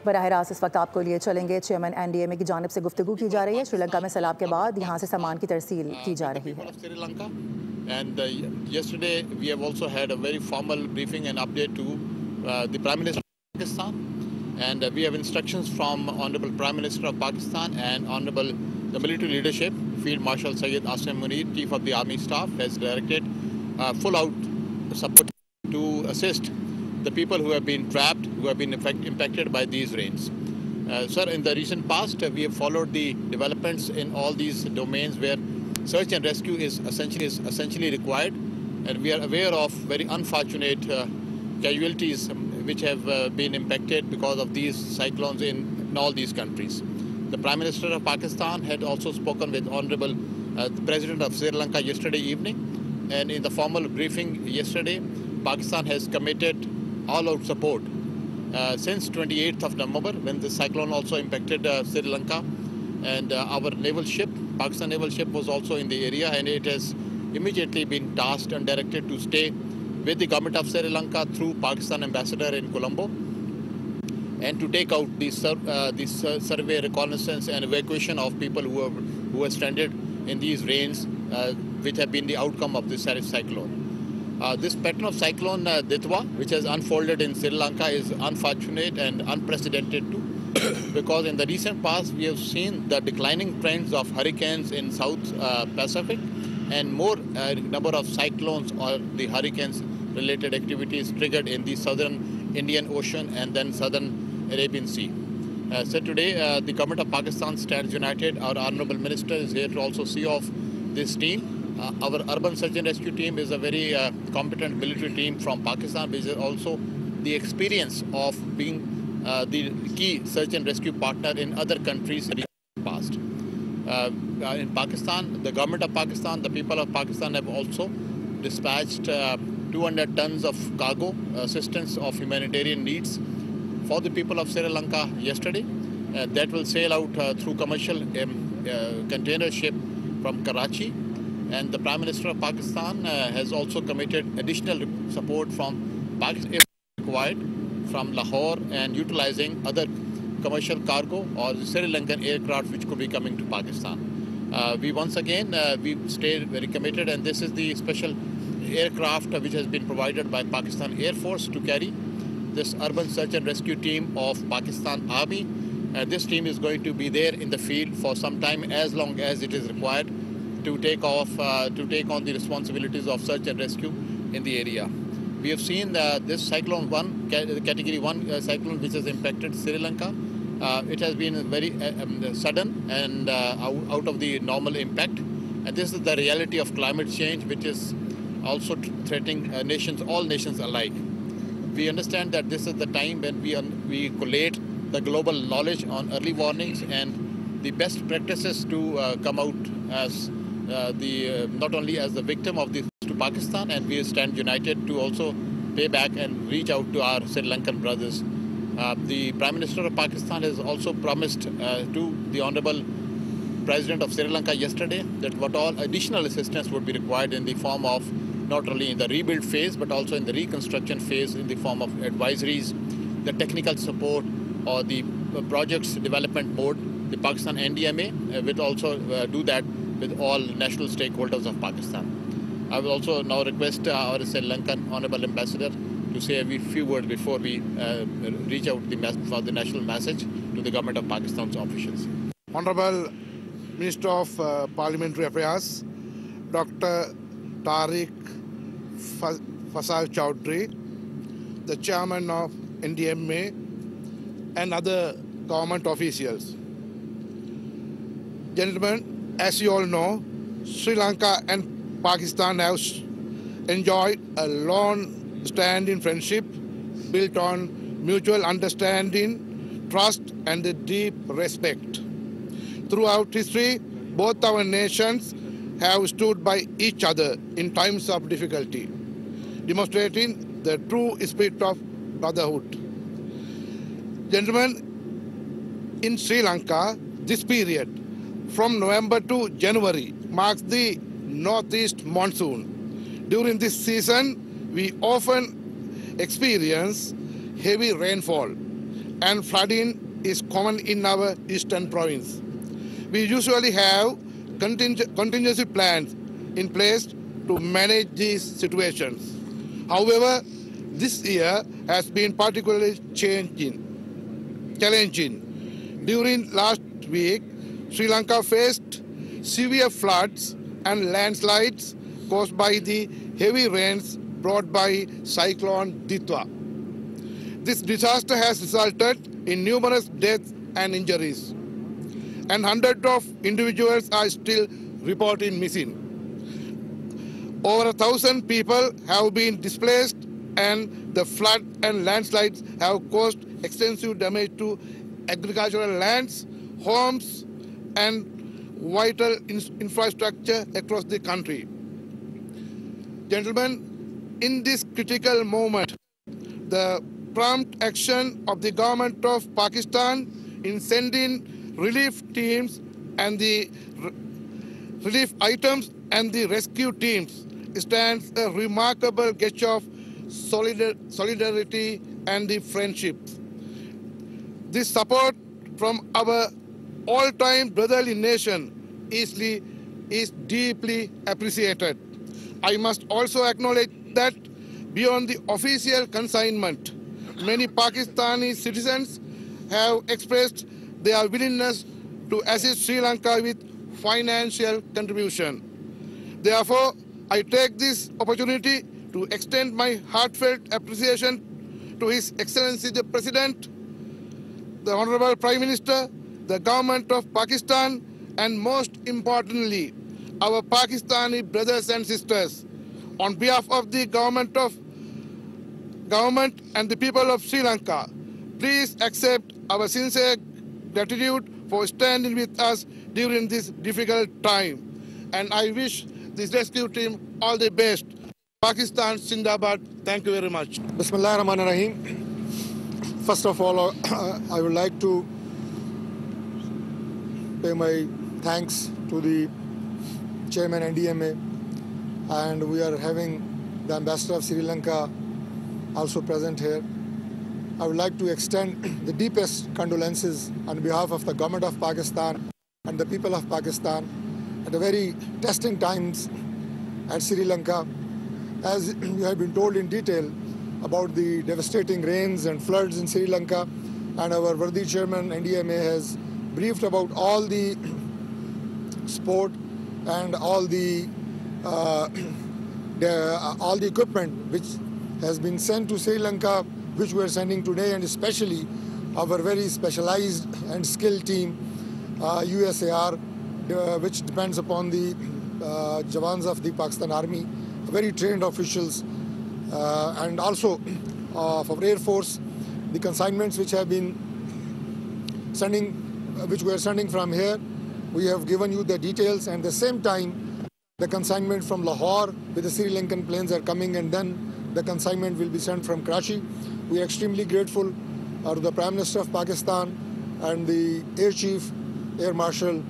बराह रास्त इस वक्त आपको लिए चलेंगे। चेयरमैन NDMA की जानिब से गुफ्तगू की जा रही है। श्रीलंका में सैलाब के बाद यहाँ से सामान की तरसील की जा रही है। And yesterday we have also had a very formal briefing and update to the Prime Minister of Pakistan, and we have instructions from Honorable Prime Minister of Pakistan and Honorable the military leadership. Field Marshal Syed Asim Munir, Chief of the Army Staff, has directed full out support to assist the people who have been trapped, who have been impacted by these rains. Sir, in the recent past, we have followed the developments in all these domains where search and rescue is essentially required, and we are aware of very unfortunate casualties which have been impacted because of these cyclones in all these countries. The Prime Minister of Pakistan had also spoken with Honorable the President of Sri Lanka yesterday evening, and in the formal briefing yesterday, Pakistan has committed all-out support since 28th of November, when the cyclone also impacted Sri Lanka, and our naval ship, Pakistan naval ship, was also in the area, and it has immediately been tasked and directed to stay with the government of Sri Lanka through Pakistan ambassador in Colombo, and to take out the survey, reconnaissance and evacuation of people who are stranded in these rains which have been the outcome of this cyclone. This pattern of cyclone Ditwa, which has unfolded in Sri Lanka, is unfortunate and unprecedented too, because in the recent past we have seen the declining trends of hurricanes in South Pacific, and more number of cyclones or the hurricanes related activities triggered in the southern Indian Ocean and then southern Arabian Sea. So today the government of Pakistan stands united. Our Honorable Minister is here to also see off this team. Our urban search and rescue team is a very competent military team from Pakistan, which is also the experience of being the key search and rescue partner in other countries in the past. In Pakistan, the government of Pakistan, the people of Pakistan have also dispatched 200 tons of cargo assistance of humanitarian needs for the people of Sri Lanka yesterday. That will sail out through commercial container ship from Karachi. And the Prime Minister of Pakistan has also committed additional support from Pakistan if required from Lahore, and utilizing other commercial cargo or Sri Lankan aircraft which could be coming to Pakistan. We once again we stayed very committed, and this is the special aircraft which has been provided by Pakistan Air Force to carry this urban search and rescue team of Pakistan Army. This team is going to be there in the field for some time, as long as it is required, to take on the responsibilities of search and rescue in the area. We have seen this cyclone 1, category 1 cyclone, which has impacted Sri Lanka. It has been very sudden and out of the normal impact. And this is the reality of climate change, which is also threatening all nations alike. We understand that this is the time when we collate the global knowledge on early warnings and the best practices to come out as not only as the victim of this to Pakistan, and we stand united to also pay back and reach out to our Sri Lankan brothers. The Prime Minister of Pakistan has also promised to the Honorable President of Sri Lanka yesterday that what all additional assistance would be required in the form of not only in the rebuild phase but also in the reconstruction phase, in the form of advisories, the technical support, or the projects development board. The Pakistan NDMA will also do that with all national stakeholders of Pakistan. I will also now request our Sri Lankan Honorable Ambassador to say a few words before we reach out for the national message to the government of Pakistan's officials. Honorable Minister of Parliamentary Affairs, Dr. Tariq Fasal Chowdhury, the Chairman of NDMA, and other government officials. Gentlemen, as you all know, Sri Lanka and Pakistan have enjoyed a long-standing friendship built on mutual understanding, trust, and a deep respect. Throughout history, both our nations have stood by each other in times of difficulty, demonstrating the true spirit of brotherhood. Gentlemen, in Sri Lanka, this period from November to January marks the northeast monsoon. During this season, we often experience heavy rainfall and flooding is common in our eastern province. We usually have contingency plans in place to manage these situations. However, this year has been particularly challenging. During last week, Sri Lanka faced severe floods and landslides caused by the heavy rains brought by Cyclone Ditwa. This disaster has resulted in numerous deaths and injuries, and hundreds of individuals are still reported missing. Over 1,000 people have been displaced, and the flood and landslides have caused extensive damage to agricultural lands, homes, and vital infrastructure across the country. Gentlemen, in this critical moment, the prompt action of the government of Pakistan in sending relief teams and the relief items and the rescue teams stands a remarkable gesture of solidarity and the friendship. This support from our all-time brotherly nation is deeply appreciated. I must also acknowledge that beyond the official consignment, many Pakistani citizens have expressed their willingness to assist Sri Lanka with financial contribution. Therefore, I take this opportunity to extend my heartfelt appreciation to His Excellency the President, the Honorable Prime Minister, the Government of Pakistan, and most importantly, our Pakistani brothers and sisters. On behalf of the government and the people of Sri Lanka, please accept our sincere gratitude for standing with us during this difficult time. And I wish this rescue team all the best. Pakistan Zindabad. Thank you very much. Bismillah ar-Rahman ar-Rahim. First of all, I would like to pay my thanks to the Chairman NDMA, and we are having the Ambassador of Sri Lanka also present here. I would like to extend the deepest condolences on behalf of the government of Pakistan and the people of Pakistan at the very testing times at Sri Lanka. As you have been told in detail about the devastating rains and floods in Sri Lanka, and our worthy Chairman NDMA has briefed about all the support and all the equipment which has been sent to Sri Lanka, which we are sending today, and especially our very specialized and skilled team, USAR, which depends upon the Jawans of the Pakistan Army, very trained officials, and also of our Air Force. The consignments which have been sending, which we are sending from here, we have given you the details, and at the same time, the consignment from Lahore with the Sri Lankan planes are coming, and then the consignment will be sent from Karachi. We are extremely grateful to the Prime Minister of Pakistan and the Air Chief, Air Marshal,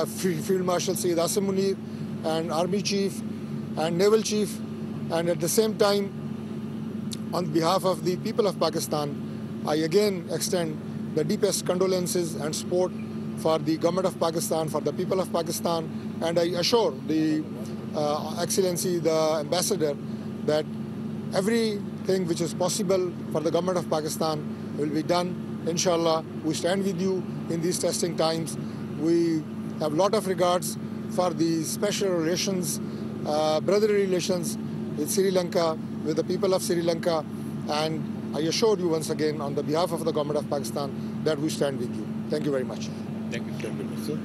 Field Marshal Syed Asim Munir, and Army Chief and Naval Chief, and at the same time, on behalf of the people of Pakistan, I again extend the deepest condolences and support for the government of Pakistan, for the people of Pakistan, and I assure the Excellency, the Ambassador, that everything which is possible for the government of Pakistan will be done. Inshallah, we stand with you in these testing times. We have a lot of regards for the special relations, brotherly relations with Sri Lanka, with the people of Sri Lanka, and I assure you once again on the behalf of the government of Pakistan that we stand with you. Thank you very much. Thank you. Sir,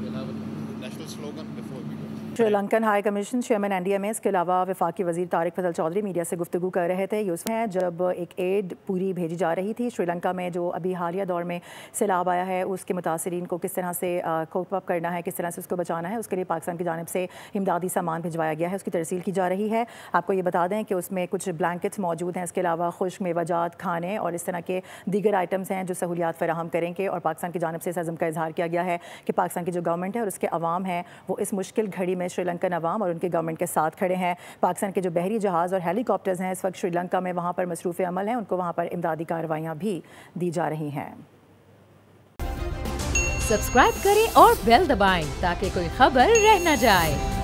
we'll have a national slogan before we go. Sri Lankan high commission chairman NDMA इसके अलावा वफाकी वजीर तारिक फजल Chaudhary media से गुफ्तगू कर रहे थे। ये उसमें है जब एक एड पूरी भेजी जा रही थी श्रीलंका में, जो अभी हालिया दौर में सैलाब आया है, उसके मुतासरीन को किस तरह से कोप अप करना है, किस तरह से उसको बचाना है, उसके लिए पाकिस्तान की जानिब से इमदादी सामान भिजवाया गया है, उसकी तरसील की जा रही है। आपको ये बता दें कि उसमें कुछ ब्लैंकेट्स मौजूद हैं, इसके अलावा खुश्क मेवाजात, खाने और इस तरह के दीगर आइटम्स हैं जो सहूलियात फराहम करेंगे। और पाकिस्तान की जानिब से इस अज़म का इजहार किया गया है कि पाकिस्तान की जो गवर्नमेंट है और उसके अवाम हैं वो इस मुश्किल घड़ी में में श्रीलंकन अवाम और उनके गवर्नमेंट के साथ खड़े हैं। पाकिस्तान के जो बहरी जहाज़ और हेलीकॉप्टर्स हैं इस वक्त श्रीलंका में वहाँ पर मसरूफ़ अमल हैं, उनको वहाँ पर इमदादी कार्रवाइयाँ भी दी जा रही हैं। सब्सक्राइब करें और बेल दबाएं ताकि कोई खबर रह न जाए।